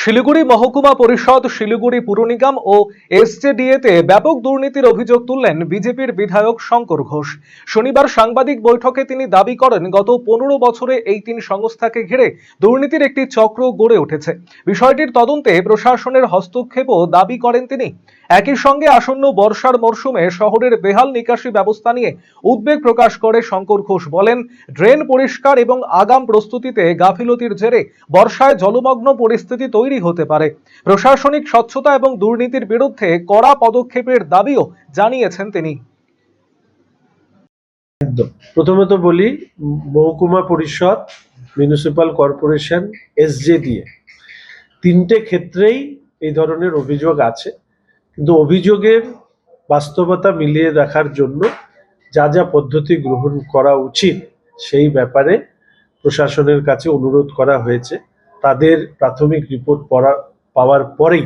শিলিগুড়ি মহকুমা পরিষদ, শিলিগুড়ি পুর নিগম ও এসজেডিএতে ব্যাপক দুর্নীতির অভিযোগ তুললেন বিজেপির বিধায়ক শঙ্কর ঘোষ। শনিবার সাংবাদিক বৈঠকে তিনি দাবি করেন, গত 15 বছরে এই তিন সংস্থাকে ঘিরে দুর্নীতির একটি চক্র গড়ে উঠেছে। বিষয়টির তদন্তে প্রশাসনের হস্তক্ষেপও দাবি করেন তিনি। একই সঙ্গে আসন্ন বর্ষার মরশুমে শহরের বেহাল নিকাশি ব্যবস্থা নিয়ে উদ্বেগ প্রকাশ করে শঙ্কর ঘোষ বলেন, ড্রেন পরিষ্কার এবং আগাম প্রস্তুতিতে গাফিলতির জেরে বর্ষায় জলমগ্ন পরিস্থিতি তৈরি হতে পারে। প্রশাসনিক স্বচ্ছতা এবং দুর্নীতির বিরুদ্ধে কড়া পদক্ষেপের দাবিও জানিয়েছেন তিনি। প্রথমত বলি, মহকুমা পরিষদ, মিউনিসিপাল কর্পোরেশন, এসজেডিএ তিনটে ক্ষেত্রেই এই ধরনের অভিযোগ আছে, কিন্তু অভিযোগের বাস্তবতা মিলিয়ে দেখার জন্য যা যা পদ্ধতি গ্রহণ করা উচিত সেই ব্যাপারে প্রশাসনের কাছে অনুরোধ করা হয়েছে। তাদের প্রাথমিক রিপোর্ট পাওয়ার পরেই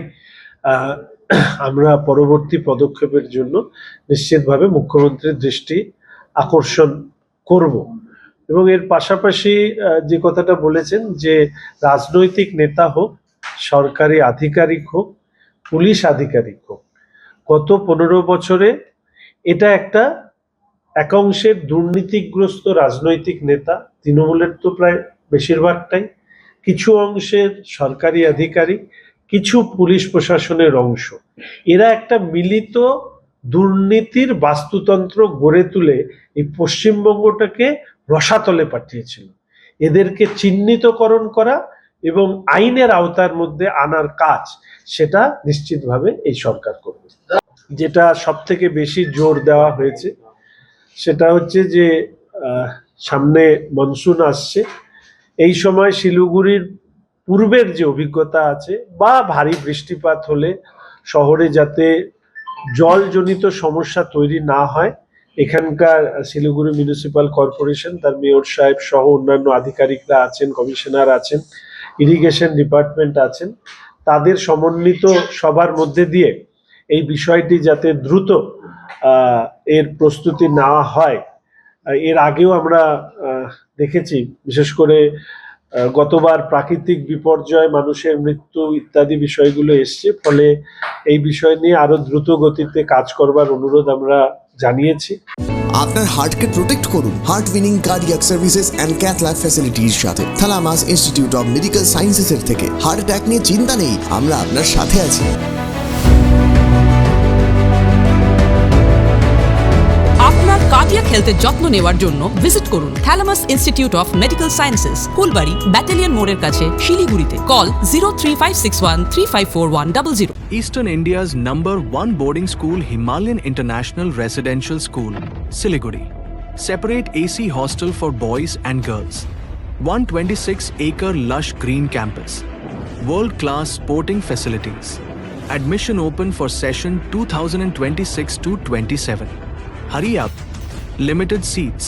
আমরা পরবর্তী পদক্ষেপের জন্য নিশ্চিতভাবে মুখ্যমন্ত্রীর দৃষ্টি আকর্ষণ করব। এবং এর পাশাপাশি যে কথাটা বলেছেন, যে রাজনৈতিক নেতা হোক, সরকারি আধিকারিক হোক, পুলিশ আধিকারিক হোক, গত 15 বছরে এটা একটা একাংশের দুর্নীতিগ্রস্ত রাজনৈতিক নেতা, তৃণমূলের তো প্রায় বেশিরভাগটাই, কিছু অংশের সরকারি আধিকারিক, কিছু পুলিশ প্রশাসনের অংশ, এরা একটা মিলিত দুর্নীতির বাস্তুতন্ত্র গড়ে তুলে এই পশ্চিমবঙ্গটাকে রসাতলে পাঠিয়েছিল। এদেরকে চিহ্নিতকরণ করা এবং আইনের আওতার মধ্যে আনার কাজ, সেটা নিশ্চিতভাবে এই সরকার করবে। যেটা সব থেকে বেশি জোর দেওয়া হয়েছে সেটা হচ্ছে যে সামনে মনসুন আসছে, এই সময় শিলিগুড়ির পূর্বের যে অভিজ্ঞতা আছে বা ভারী বৃষ্টিপাত হলে শহরে যাতে জলজনিত সমস্যা তৈরি না হয়, এখানকার শিলিগুড়ি মিউনিসিপাল কর্পোরেশন, তার মেয়র সাহেব সহ অন্যান্য আধিকারিকরা আছেন, কমিশনার আছেন, ইরিগেশন ডিপার্টমেন্ট আছেন, তাদের সমন্বিত সবার মধ্যে দিয়ে এই বিষয়টি যাতে দ্রুত এর প্রস্তুতি নেওয়া হয়। এর আগেও আমরা দেখেছি, বিশেষ করে গতবার প্রাকৃতিক বিপর্যয়, মানুষের মৃত্যু ইত্যাদি বিষয়গুলো এসছে, ফলে এই বিষয় নিয়ে আরো দ্রুত গতিতে কাজ করবার অনুরোধ আমরা জানিয়েছি। আপনার হার্টকে প্রোটেক্ট করুন heart winning cardiac services and cath lab ফ্যাসিলিটির সাথে থালামাস ইনস্টিটিউট অফ মেডিকেল সায়েন্সেসের থেকে। হার্ট অ্যাটাক নিয়ে চিন্তা নেই, আমরা আপনার সাথে আছি। আপনার কার্ডিয়াক হেলথের যত্ন নেওয়ার জন্য ভিজিট করুন থালামাস Institute of medical sciences, Phulbari, battalion মোড়ের কাছে, শিলিগুড়িতে। Call 0356135410. Eastern India's #1 boarding school, Himalayan International Residential School, Siliguri. Separate AC hostel for boys and girls. 126-acre lush green campus. World-class sporting facilities. Admission open for session 2026 to 27. Hurry up. Limited seats.